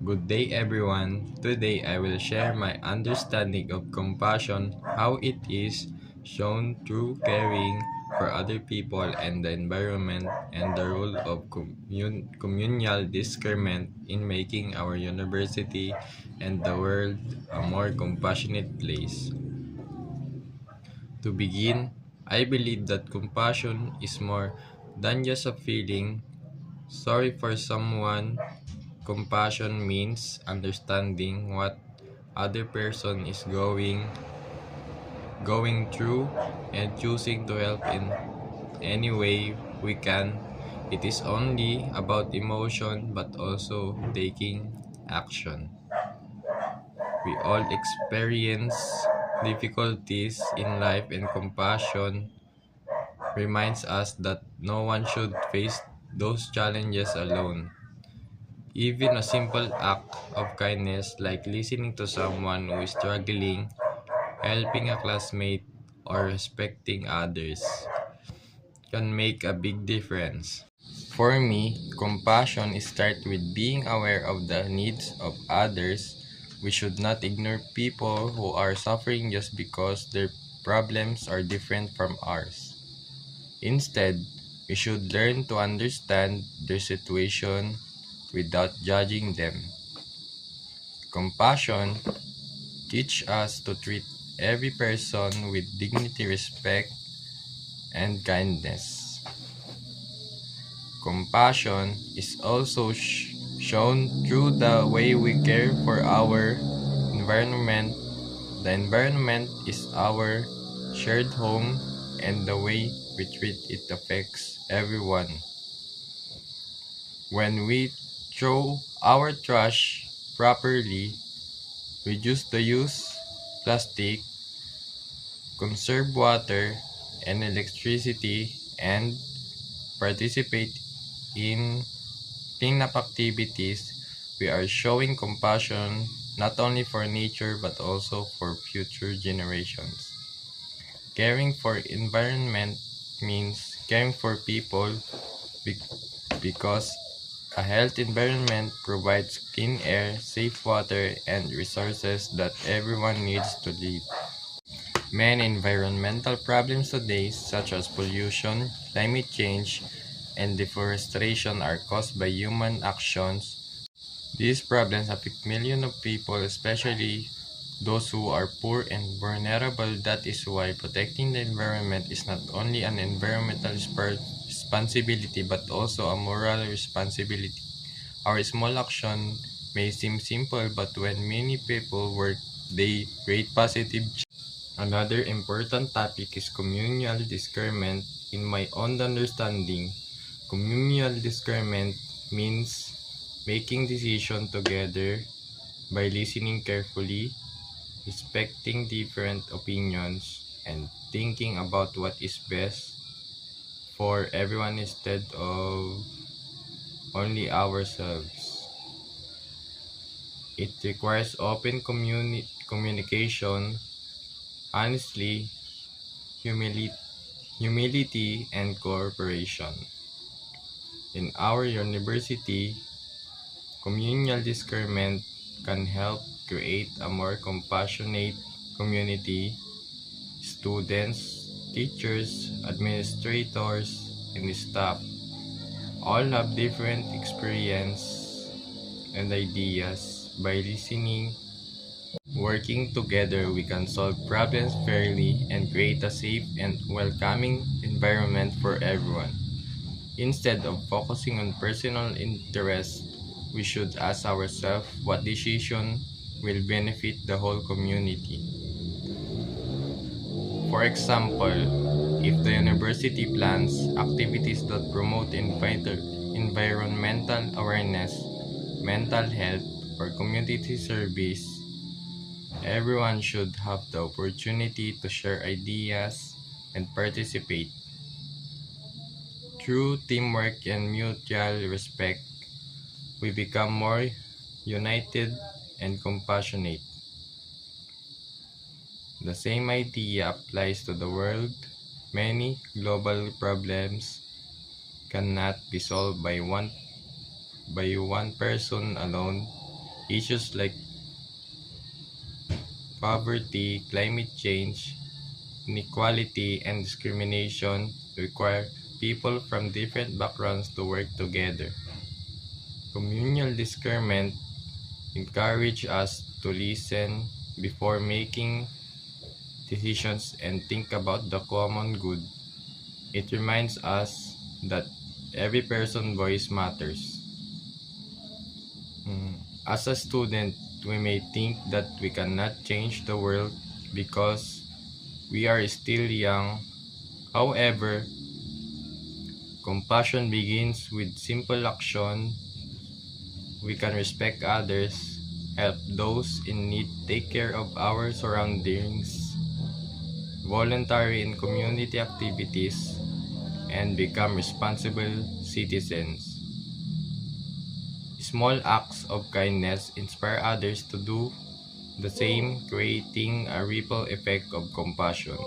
Good day, everyone. Today I will share my understanding of compassion, how it is shown through caring for other people and the environment, and the role of communal discernment in making our university and the world a more compassionate place. To begin, I believe that compassion is more than just a feeling sorry for someone. Compassion means understanding what other person is going through and choosing to help in any way we can. It is only about emotion but also taking action. We all experience difficulties in life, and compassion reminds us that no one should face those challenges alone. Even a simple act of kindness like listening to someone who is struggling, helping a classmate, or respecting others can make a big difference. For me, compassion starts with being aware of the needs of others. We should not ignore people who are suffering just because their problems are different from ours. Instead, we should learn to understand their situation without judging them. Compassion teach us to treat every person with dignity, respect, and kindness. Compassion is also shown through the way we care for our environment. The environment is our shared home, and the way we treat it affects everyone. When we throw our trash properly, reduce the use plastic, conserve water and electricity, and participate in cleanup activities, we are showing compassion not only for nature but also for future generations. Caring for environment means caring for people be- because a healthy environment provides clean air, safe water, and resources that everyone needs to live. Many environmental problems today, such as pollution, climate change, and deforestation, are caused by human actions. These problems affect millions of people, especially those who are poor and vulnerable. That is why protecting the environment is not only an environmental responsibility but also a moral responsibility. Our small action may seem simple, but when many people work, they create positive. Another important topic is communal discernment. In my own understanding, communal discernment means making decisions together by listening carefully, respecting different opinions, and thinking about what is best for everyone instead of only ourselves. It requires open communication, honestly, humility, and cooperation. In our university, communal discernment can help create a more compassionate community. Students, teachers, administrators, and staff all have different experience and ideas. By listening, working together, we can solve problems fairly and create a safe and welcoming environment for everyone. Instead of focusing on personal interests, we should ask ourselves what decision will benefit the whole community. For example, if the university plans activities that promote environmental awareness, mental health, or community service, everyone should have the opportunity to share ideas and participate. Through teamwork and mutual respect, we become more united and compassionate. The same idea applies to the world. Many global problems cannot be solved by one person alone. Issues like poverty, climate change, inequality, and discrimination require people from different backgrounds to work together. Communal discernment encourages us to listen before making decisions and think about the common good. It reminds us that every person's voice matters. As a student, we may think that we cannot change the world because we are still young. However, compassion begins with simple action. We can respect others, help those in need, take care of our surroundings, voluntary in community activities, and become responsible citizens. Small acts of kindness inspire others to do the same, creating a ripple effect of compassion.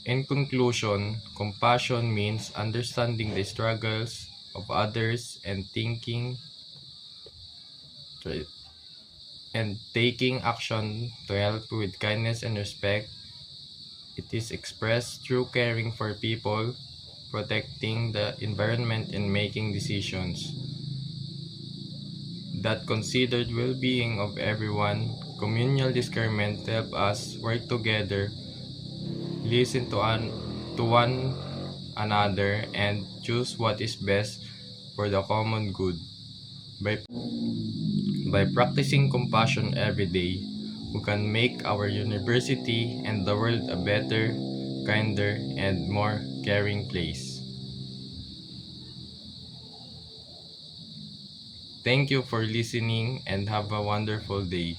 In conclusion, compassion means understanding the struggles of others and taking action to help with kindness and respect. It is expressed through caring for people, protecting the environment, and making decisions that considered well-being of everyone. Communal discernment help us work together, listen to one another, and choose what is best for the common good. By practicing compassion every day, we can make our university and the world a better, kinder, and more caring place. Thank you for listening and have a wonderful day.